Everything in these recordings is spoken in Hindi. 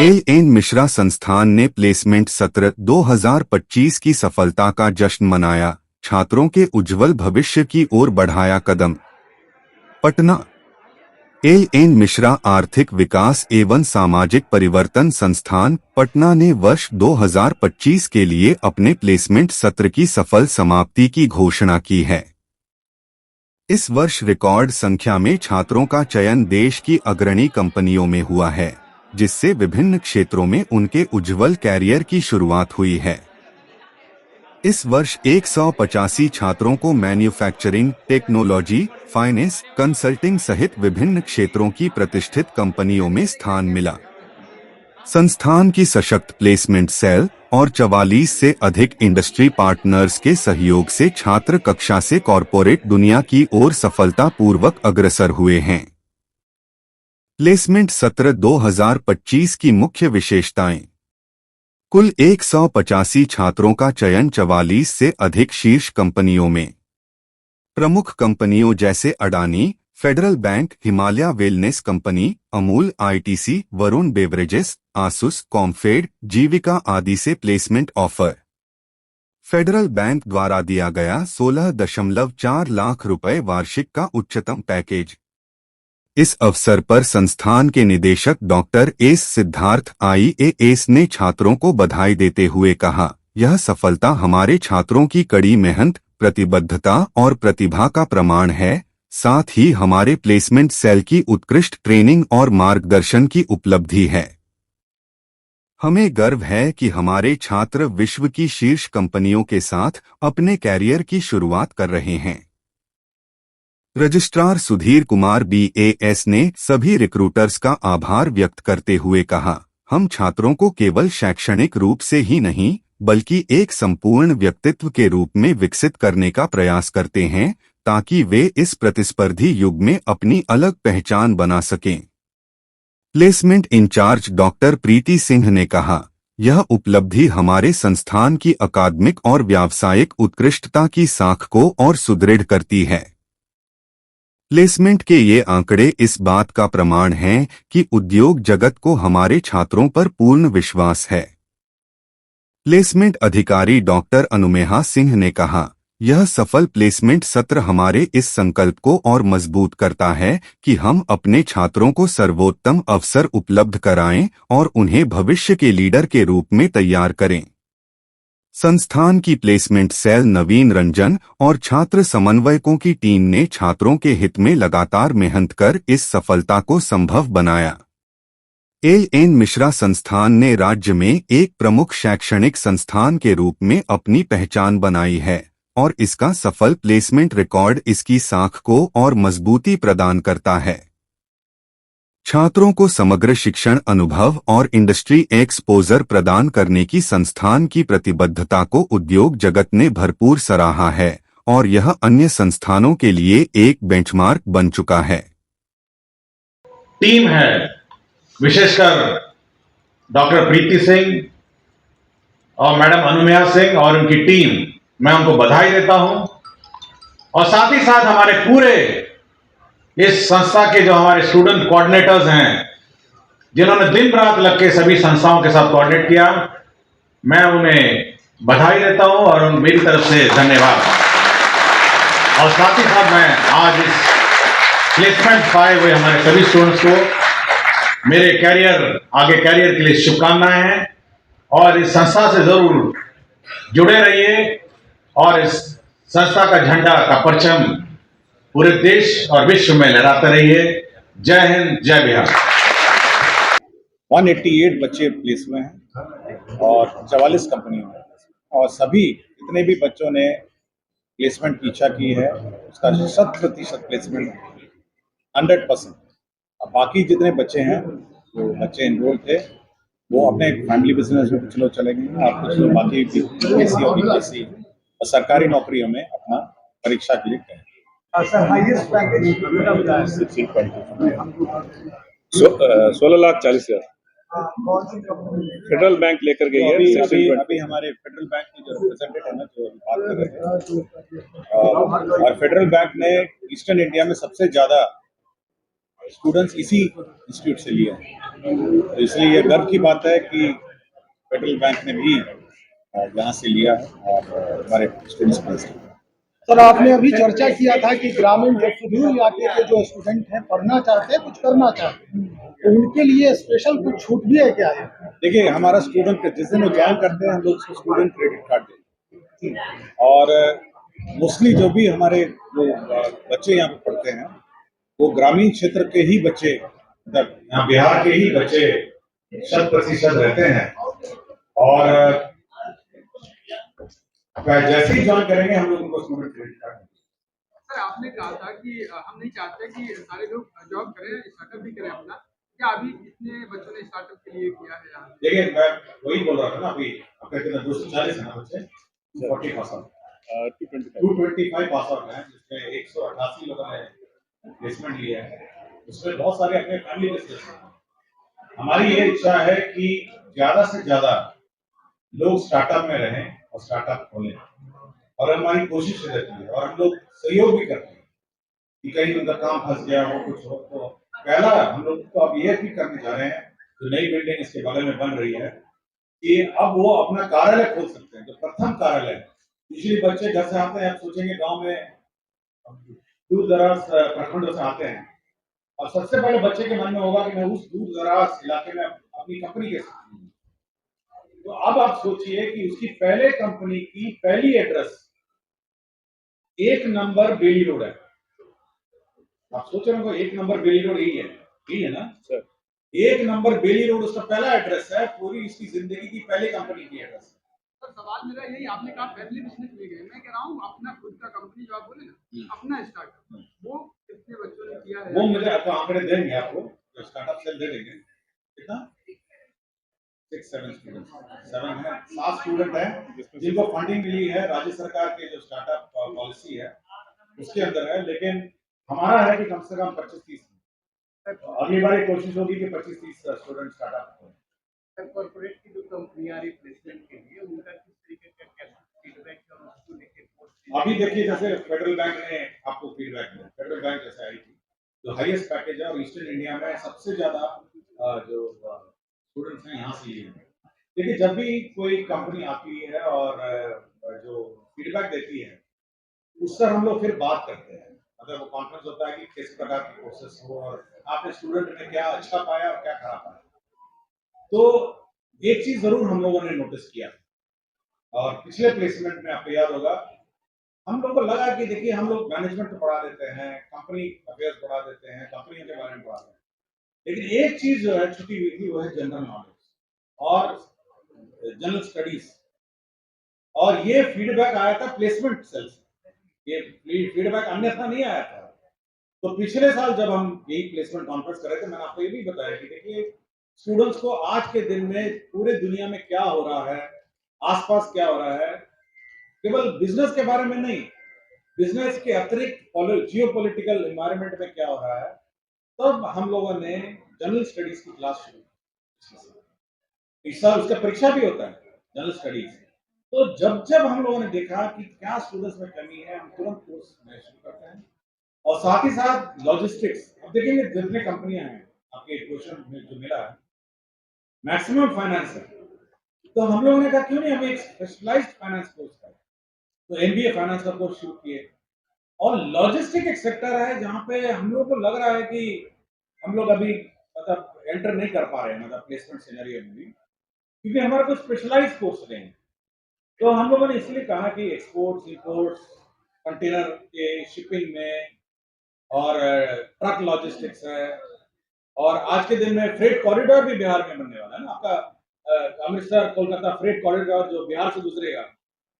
एल एन मिश्रा संस्थान ने प्लेसमेंट सत्र 2025 की सफलता का जश्न मनाया, छात्रों के उज्जवल भविष्य की ओर बढ़ाया कदम। पटना। एल एन मिश्रा आर्थिक विकास एवं सामाजिक परिवर्तन संस्थान पटना ने वर्ष 2025 के लिए अपने प्लेसमेंट सत्र की सफल समाप्ति की घोषणा की है। इस वर्ष रिकॉर्ड संख्या में छात्रों का चयन देश की अग्रणी कंपनियों में हुआ है, जिससे विभिन्न क्षेत्रों में उनके उज्जवल कैरियर की शुरुआत हुई है। इस वर्ष 185 छात्रों को मैन्युफैक्चरिंग, टेक्नोलॉजी, फाइनेंस, कंसल्टिंग सहित विभिन्न क्षेत्रों की प्रतिष्ठित कंपनियों में स्थान मिला। संस्थान की सशक्त प्लेसमेंट सेल और 44 से अधिक इंडस्ट्री पार्टनर्स के सहयोग से छात्र कक्षा से कॉरपोरेट दुनिया की ओर सफलतापूर्वक अग्रसर हुए हैं। प्लेसमेंट सत्र 2025 की मुख्य विशेषताएं। कुल 185 छात्रों का चयन 44 से अधिक शीर्ष कंपनियों में। प्रमुख कंपनियों जैसे Adani, Federal bank, Himalaya wellness company, Amul, ITC, Varun beverages, Asus, Comfed, Jeevika आदि से प्लेसमेंट ऑफर। फेडरल बैंक द्वारा दिया गया 16.4 लाख रुपए वार्षिक का उच्चतम पैकेज। इस अवसर पर संस्थान के निदेशक डॉक्टर एस सिद्धार्थ IAS ने छात्रों को बधाई देते हुए कहा, यह सफलता हमारे छात्रों की कड़ी मेहनत, प्रतिबद्धता और प्रतिभा का प्रमाण है, साथ ही हमारे प्लेसमेंट सेल की उत्कृष्ट ट्रेनिंग और मार्गदर्शन की उपलब्धि है। हमें गर्व है कि हमारे छात्र विश्व की शीर्ष कंपनियों के साथ अपने कैरियर की शुरुआत कर रहे हैं। रजिस्ट्रार सुधीर कुमार BAS ने सभी रिक्रूटर्स का आभार व्यक्त करते हुए कहा, हम छात्रों को केवल शैक्षणिक रूप से ही नहीं बल्कि एक संपूर्ण व्यक्तित्व के रूप में विकसित करने का प्रयास करते हैं, ताकि वे इस प्रतिस्पर्धी युग में अपनी अलग पहचान बना सकें। प्लेसमेंट इंचार्ज डॉक्टर प्रीति सिंह ने कहा, यह उपलब्धि हमारे संस्थान की अकादमिक और व्यावसायिक उत्कृष्टता की साख को और सुदृढ़ करती है। प्लेसमेंट के ये आंकड़े इस बात का प्रमाण हैं कि उद्योग जगत को हमारे छात्रों पर पूर्ण विश्वास है। प्लेसमेंट अधिकारी डॉक्टर अनुमेहा सिंह ने कहा, यह सफल प्लेसमेंट सत्र हमारे इस संकल्प को और मजबूत करता है कि हम अपने छात्रों को सर्वोत्तम अवसर उपलब्ध कराएं और उन्हें भविष्य के लीडर के रूप में तैयार करें। संस्थान की प्लेसमेंट सेल नवीन रंजन और छात्र समन्वयकों की टीम ने छात्रों के हित में लगातार मेहनत कर इस सफलता को संभव बनाया। एल एन मिश्रा संस्थान ने राज्य में एक प्रमुख शैक्षणिक संस्थान के रूप में अपनी पहचान बनाई है और इसका सफल प्लेसमेंट रिकॉर्ड इसकी साख को और मजबूती प्रदान करता है। छात्रों को समग्र शिक्षण अनुभव और इंडस्ट्री एक्सपोजर प्रदान करने की संस्थान की प्रतिबद्धता को उद्योग जगत ने भरपूर सराहा है और यह अन्य संस्थानों के लिए एक बेंचमार्क बन चुका है। टीम है, विशेषकर डॉक्टर प्रीति सिंह और मैडम अनुमेया सिंह और उनकी टीम, मैं उनको बधाई देता हूं और साथ ही साथ हमारे पूरे इस संस्था के जो हमारे स्टूडेंट कोऑर्डिनेटर्स हैं, जिन्होंने दिन रात लग के सभी संस्थाओं के साथ कोऑर्डिनेट किया, मैं उन्हें बधाई देता हूं और मेरी तरफ से धन्यवाद। और साथ ही साथ मैं आज इस प्लेसमेंट पाए हुए हमारे सभी स्टूडेंट्स को मेरे आगे कैरियर के लिए शुभकामनाएं हैं और इस संस्था से जरूर जुड़े रहिए और इस संस्था का झंडा का परचम पूरे देश और विश्व में लहराते रहिए। जय हिंद, जय बिहार। 188 बच्चे प्लेस हुए हैं और 44 कंपनियों में, और सभी जितने भी बच्चों ने प्लेसमेंट की इच्छा की है उसका 100% प्लेसमेंट 100%। अब बाकी जितने बच्चे हैं, जो बच्चे एनरोल थे, वो अपने फैमिली बिजनेस में कुछ लोग चले गए और कुछ लोग बाकी BPSC और BPSC और सरकारी नौकरियों में अपना परीक्षा के लिए गए। 16,40,000 फेडरल बैंक लेकर गई है। अभी हमारे फेडरल बैंक के जो रिप्रेजेंटेटिव है ना, जो बात कर रहे थे, और फेडरल बैंक ने ईस्टर्न इंडिया में सबसे ज्यादा स्टूडेंट्स इसी इंस्टीट्यूट से लिए हैं। तो इसलिए ये गर्व की बात है कि फेडरल बैंक ने भी यहाँ से लिया है और हमारे स्टूडेंट्स प्लेस किए। सर, आपने अभी चर्चा किया था कि ग्रामीण जो सुदूर इलाके के जो स्टूडेंट हैं, पढ़ना चाहते हैं, कुछ करना चाहते हैं, तो उनके लिए स्पेशल कुछ छूट भी है क्या? देखिए, हमारा स्टूडेंट जिस दिन वो ज्वाइन करते हैं हम लोग उसको स्टूडेंट क्रेडिट कार्ड देते हैं और मोस्टली जो भी हमारे जो बच्चे यहाँ पे पढ़ते हैं वो ग्रामीण क्षेत्र के ही बच्चे, मतलब यहाँ बिहार के ही बच्चे 100% रहते हैं और जैसे ही ज्वाइन करेंगे हम लोग उनको स्टूडेंट क्रेडिट कार्ड देंगे। सर, आपने कहा था कि हम नहीं चाहते कि सारे लोग जॉब करें, स्टार्टअप भी करें अपना। क्या अभी कितने बच्चों ने स्टार्टअप के लिए किया है यहाँ? देखिए, मैं वही बोल रहा था ना, अभी आपका कितना 240 है ना बच्चे, 40 पास आउट, 225 पास आउट है, जिसमें 188 लोगों ने प्लेसमेंट लिया है। उसमें बहुत सारे अपने फैमिली बिजनेस हैं। हमारी ये इच्छा है कि ज्यादा से ज्यादा लोग स्टार्टअप में रहें और स्टार्टअप खोलें और हमारी कोशिश रहती है और हम लोग सहयोग भी करते हैं कि कहीं उनका काम फंस गया हो कुछ हो। तो पहला हम लोग तो अब ये भी करने जा रहे हैं, जो नई बिल्डिंग इसके बगल में बन रही है, कि अब वो अपना कार्यालय खोल सकते हैं। जो प्रथम कार्यालय, पिछले बच्चे घर से आते हैं, आप सोचेंगे गांव में दूर दराज प्रखंडों से आते हैं, और सबसे पहले बच्चे के मन में होगा कि मैं उस दूर दराज इलाके में अपनी कंपनी कैसे खोलूं। तो अब आप सोचिए कि उसकी पहले कंपनी की पहली एड्रेस 1 नंबर बेली रोड है। आप सोच रहे हो 1 नंबर बेली रोड यही है ना सर? 1 नंबर बेली रोड उसका पहला एड्रेस है, पूरी इसकी जिंदगी की पहली कंपनी की एड्रेस है। सर, सवाल मेरा यही, आपने कहा फैमिली बिजनेस में गए, मैं कह रहा हूँ अपना खुद का कंपनी जो आप बोले ना, अपना स्टार्टअप, वो कितने बच्चों ने किया है? वो मुझे आपको आंकड़े देंगे, आपको स्टार्टअप सेल दे देंगे। कितना 6-7 स्टूडेंट, 7 है, 7 स्टूडेंट हैं जिनको फंडिंग मिली है राज्य सरकार के जो स्टार्टअप पॉलिसी है उसके अंदर है, लेकिन हमारा है कि कम से कम 25-30। अगली बार कोशिश होगी कि 25-30 स्टूडेंट स्टार्टअप हो। कॉर्पोरेट की जो कंपनी आ रही प्लेसमेंट के लिए, उनका किस तरीके का फीडबैक है और उसको लेके? अभी देखिए, जैसे फेडरल बैंक ने आपको फीडबैक दिया, फेडरल बैंक जैसे आई थी जो हाईएस्ट पैकेज है और ईस्टर्न इंडिया में सबसे ज्यादा जो स्टूडेंट्स हैं यहाँ से लिए हैं। देखिए, जब भी कोई कंपनी आती है और जो फीडबैक देती है उससे हम लोग फिर बात करते हैं, मतलब वो कॉन्फ्रेंस होता है कि किस प्रकार की कोर्सेस हो और आपने स्टूडेंट ने क्या अच्छा पाया और क्या खराब पाया। तो एक चीज जरूर हम लोगों ने नोटिस किया, और पिछले प्लेसमेंट में आपको याद होगा, हम लोगों को लगा कि देखिए हम लोग मैनेजमेंट पढ़ा देते हैं, कंपनी अफेयर्स पढ़ा देते हैं, कंपनियों के बारे में पढ़ाते हैं, लेकिन एक चीज जो है छुट्टी हुई थी वो है जनरल नॉलेज और जनरल स्टडीज। और ये फीडबैक आया था प्लेसमेंट सेल से, ये फीडबैक अन्यथा नहीं आया था। तो पिछले साल जब हम यही प्लेसमेंट कॉन्फ्रेंस कर रहे थे, मैंने आपको ये भी बताया कि देखिए स्टूडेंट्स को आज के दिन में पूरे दुनिया में क्या हो रहा है, आसपास क्या हो रहा है, केवल बिजनेस के बारे में नहीं, बिजनेस के अतिरिक्त जियो पॉलिटिकल एनवायरमेंट में क्या हो रहा है, तब हम लोगों ने जनरल स्टडीज की क्लास शुरू की। इस साल उसका परीक्षा भी होता है जनरल स्टडीज। तो जब जब हम लोगों ने देखा कि क्या स्टूडेंट्स में कमी है, हम तुरंत कोर्स में शुरू करते हैं। और साथ ही साथ लॉजिस्टिक्स, अब देखेंगे जितने कंपनियां हैं, आपके क्वेश्चन में जो मिला है मैक्सिमम फाइनेंस है, तो हम लोगों ने कहा क्यों नहीं हम एक स्पेशलाइज्ड फाइनेंस कोर्स करें। तो एमबीए फाइनेंस का कोर्स शुरू किए। और लॉजिस्टिक एक सेक्टर है जहां पे हम लोगों को लग रहा है कि हम लोग अभी मतलब एंटर नहीं कर पा रहे हैं, मतलब प्लेसमेंट सिनेरियो में भी, क्योंकि हमारा कोई स्पेशलाइज्ड कोर्स नहीं है। तो हम लोगों ने इसलिए कहा कि एक्सपोर्ट्स, इंपोर्ट्स, कंटेनर के शिपिंग में और ट्रक लॉजिस्टिक्स है, और आज के दिन में फ्रेट कॉरिडोर भी बिहार में बनने वाला है ना, आपका अमृतसर कोलकाता फ्रेट कॉरिडोर जो बिहार से गुजरेगा,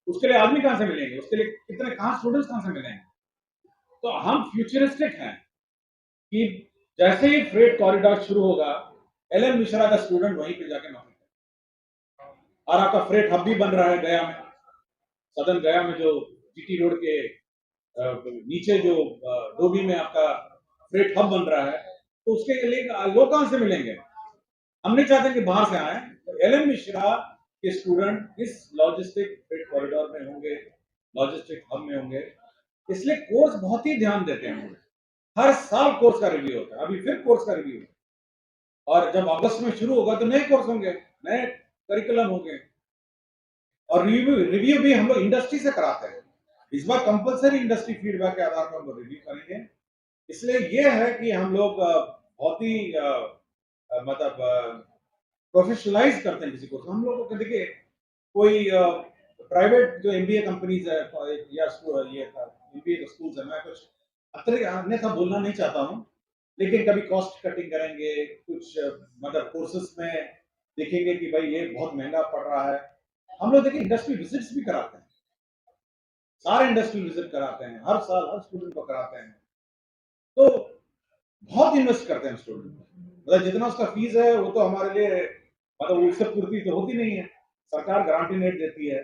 उसके लिए आदमी कहां से मिलेंगे, उसके लिए कितने कहां स्टूडेंट्स कहां से मिलेंगे। तो हम फ्यूचरिस्टिक हैं कि जैसे ही फ्रेट कॉरिडोर शुरू होगा, एलएन मिश्रा का स्टूडेंट वहीं पे जाके नौकरी करेगा। और आपका फ्रेट हब भी बन रहा है गया में, सदन गया में, जो जीटी रोड के नीचे जो डोबी में आपका फ्रेट हब बन रहा है, तो उसके लिए लोग कहां से मिलेंगे। हम नहीं चाहते कि बाहर से आए, तो एलएन मिश्रा के स्टूडेंट इस लॉजिस्टिक फ्रेट कॉरिडोर में होंगे, लॉजिस्टिक हब में होंगे, इसलिए कोर्स बहुत ही ध्यान देते हैं। हर साल कोर्स का रिव्यू होता है, अभी फिर कोर्स का रिव्यू है। और जब अगस्त में शुरू होगा तो नए कोर्स होंगे, नए करिकुलम होंगे। और रिव्यू रिव्यू भी हम लोग इंडस्ट्री से कराते हैं। इस बार कंपलसरी इंडस्ट्री फीडबैक के आधार पर हम लोग रिव्यू करेंगे। इसलिए ये है कि हम लोग बहुत ही मतलब प्रोफेशनलाइज करते हैं किसी को। हम लोग को देखिए कोई प्राइवेट जो एमबीए कंपनीज है या ये एमबीए स्कूल्स है, मैं कुछ अन्यथा बोलना नहीं चाहता हूँ, लेकिन कभी कॉस्ट कटिंग करेंगे, कुछ मतलब कोर्सेस में देखेंगे कि भाई ये बहुत महंगा पड़ रहा है। हम लोग देखिए इंडस्ट्री विजिट्स भी कराते हैं, सारे इंडस्ट्री विजिट कराते हैं, हर साल हर स्टूडेंट को कराते हैं। तो बहुत इन्वेस्ट करते हैं स्टूडेंट, मतलब जितना उसका फीस है वो तो हमारे लिए मतलब उससे पूर्ति तो होती नहीं है, सरकार गारंटी नेट देती है,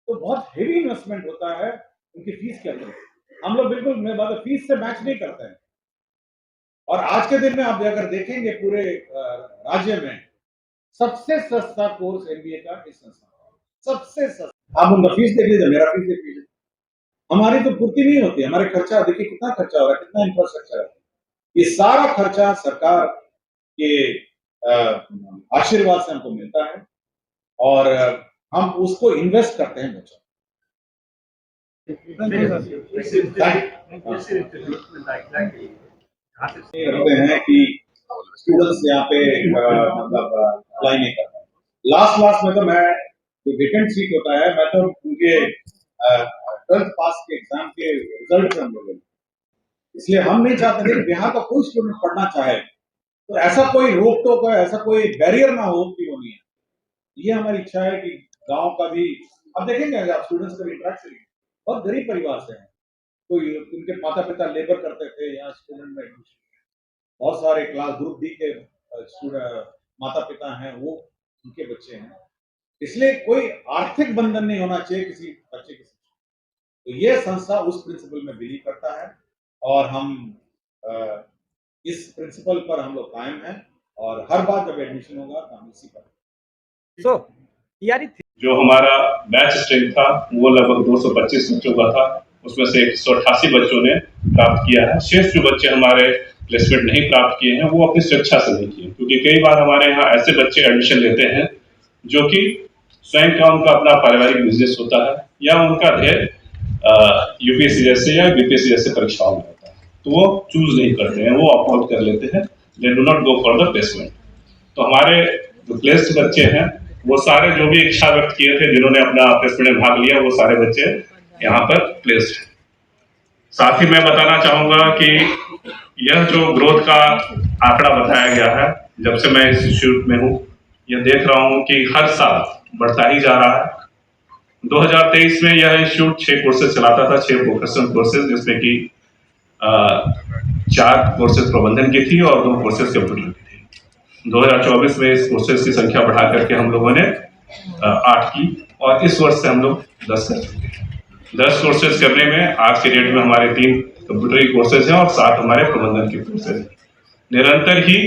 तो बहुत हेवी इन्वेस्टमेंट होता है उनकी फीस के अंदर। हम लोग बिल्कुल मैं बात फीस से मैच नहीं करते हैं। और आज के दिन में आप अगर देखेंगे पूरे राज्य में सबसे सस्ता कोर्स एमबीए का इस संस्थान, सबसे सस्ता। आप उनका फीस देख लीजिए, मेरा फीस देख लीजिए, हमारी तो पूर्ति नहीं होती। हमारे खर्चा देखिए कितना खर्चा हो रहा है, कितना इंफ्रास्ट्रक्चर है। ये सारा खर्चा सरकार के आशीर्वाद से हमको मिलता है और हम उसको इन्वेस्ट करते हैं बच्चों। रहते हैं कि स्टूडेंट्स यहाँ पे मतलब अप्लाई नहीं करते। लास्ट में तो मैं जो वेकेंट सीट होता है, मैं तो उनके 12th पास के एग्जाम के रिजल्ट से हम लोग, इसलिए हम नहीं चाहते थे कि यहाँ का कोई स्टूडेंट पढ़ना चाहे तो ऐसा कोई रोक टोक है, ऐसा कोई बैरियर ना हो कि वो नहीं है। ये हमारी इच्छा है कि गांव का भी अब देखेंगे, अगर आप स्टूडेंट्स का भी इंटरेक्शन बहुत गरीब परिवार से है, कोई उनके माता पिता लेबर करते थे, यहाँ स्टूडेंट में एडमिशन, बहुत सारे क्लास ग्रुप डी के स्टूडेंट माता पिता हैं, वो उनके बच्चे हैं। इसलिए कोई आर्थिक बंधन नहीं होना चाहिए किसी बच्चे के साथ। तो ये संस्था उस प्रिंसिपल में बिलीव करता है और हम इस प्रिंसिपल पर हम लोग कायम हैं और हर बार जब एडमिशन होगा तो हम इसी पर जो हमारा बैच स्ट्रेंथ था वो लगभग 225 बच्चों का था, उसमें से 188 बच्चों ने प्राप्त किया है। शेष जो बच्चे हमारे प्लेसमेंट नहीं प्राप्त किए हैं वो अपनी स्वेच्छा से नहीं किए, क्योंकि कई बार हमारे यहाँ ऐसे बच्चे एडमिशन लेते हैं जो कि स्वयं का उनका अपना पारिवारिक बिजनेस होता है या उनका ध्येय यूपीएससी जैसे या बीपीएससी जैसे परीक्षाओं में होता है, तो वो चूज नहीं करते हैं, वो ऑप आउट कर लेते हैं, they do not go for the placement. तो हमारे जो प्लेस्ड बच्चे हैं वो सारे जो भी इच्छा व्यक्त किए थे, जिन्होंने अपना प्लेसमेंट में भाग लिया, वो सारे बच्चे यहाँ पर प्लेस्ड हैं। साथ ही मैं बताना चाहूंगा कि यह जो ग्रोथ का आंकड़ा बताया गया है, जब से मैं इस इंस्टीट्यूट में हूँ, यह देख रहा हूँ कि हर साल बढ़ता ही जा रहा है। 2023 में यह इंस्टीट्यूट 6 कोर्सेज चलाता था, 6 प्रोफेशनल कोर्सेज, जिसमें कि 4 कोर्सेज प्रबंधन की थी और 2 कोर्सेज कंप्यूटर की थी। 2024 में इस कोर्सेज की संख्या बढ़ा करके हम लोगों ने 8 की और इस वर्ष से हम लोग 10 कर चुके हैं। 10 कोर्सेज करने में आज के डेट में हमारे 3 कंप्यूटर कोर्सेज हैं और 7 हमारे प्रबंधन के कोर्सेज हैं। निरंतर ही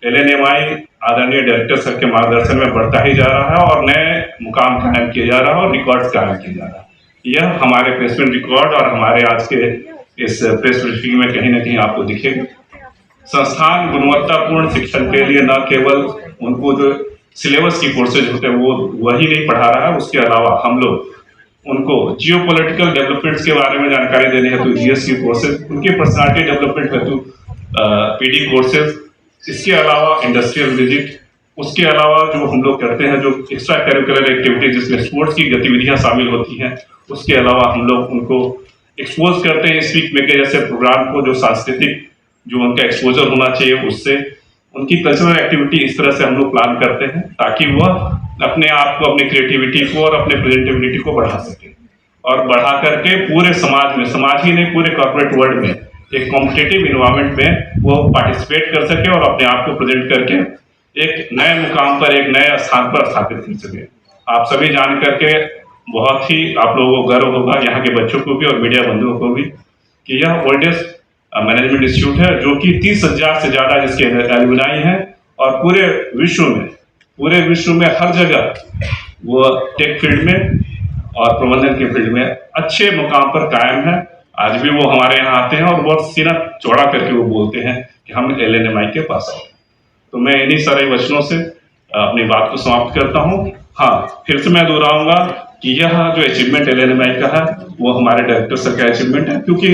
LNMI आदरणीय डायरेक्टर सर के मार्गदर्शन में बढ़ता ही जा रहा है और नए मुकाम कायम किया जा रहा है और रिकॉर्ड कायम किया जा रहा है। यह हमारे प्लेसमेंट रिकॉर्ड और हमारे आज के इस प्रेस ब्रीफिंग में कहीं ना कहीं आपको दिखेगा। संस्थान गुणवत्तापूर्ण शिक्षण के लिए न केवल उनको जो सिलेबस की कोर्सेज होते हैं वो वही नहीं पढ़ा रहा है, उसके अलावा हम लोग उनको जियोपॉलिटिकल डेवलपमेंट्स के बारे में जानकारी देने हेतु GS की कोर्सेज, उनकी पर्सनालिटी डेवलपमेंट हेतु PD कोर्सेज, इसके अलावा इंडस्ट्रियल विजिट, उसके अलावा जो हम लोग करते हैं जो एक्स्ट्रा करिकुलर एक्टिविटीज जिसमें स्पोर्ट्स की गतिविधियां शामिल होती हैं, उसके अलावा हम लोग उनको एक्सपोज करते हैं स्पीक मेकर जैसे प्रोग्राम को, जो सांस्कृतिक जो उनका एक्सपोजर होना चाहिए उससे, उनकी कल्चरल एक्टिविटी इस तरह से हम लोग प्लान करते हैं ताकि वह अपने आप को, अपनी क्रिएटिविटी को और अपने प्रेजेंटेबिलिटी को बढ़ा सके और बढ़ा करके पूरे समाज में, समाज ही नहीं पूरे कॉर्पोरेट वर्ल्ड में एक कॉम्पिटिटिव इन्वायरमेंट में वो पार्टिसिपेट कर सके और अपने आप को प्रेजेंट करके एक नए मुकाम पर, एक नए स्थान पर स्थापित कर सके। आप सभी जान करके बहुत ही आप लोगों को गर्व होगा, यहाँ के बच्चों को भी और मीडिया बंधुओं को भी, कि यह ओल्डेस्ट मैनेजमेंट इंस्टीट्यूट है जो कि 30,000 से ज्यादा जिसके एलुमनाई हैं और पूरे विश्व में हर जगह वो टेक फील्ड में और प्रबंधन के फील्ड में अच्छे मुकाम पर कायम है। आज भी वो हमारे यहाँ आते हैं और बहुत सीना चौड़ा करके वो बोलते हैं कि हम LNMI के पास आओ। तो मैं इन्हीं सारे वचनों से अपनी बात को समाप्त करता हूँ। हाँ, फिर से मैं दोहराऊंगा कि यह जो अचीवमेंट LNMI का है वो हमारे डायरेक्टर सर का अचीवमेंट है, क्योंकि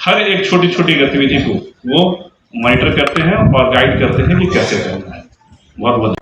हर एक छोटी छोटी गतिविधि को वो मॉनिटर करते हैं और गाइड करते हैं कि कैसे करना है। बहुत बहुत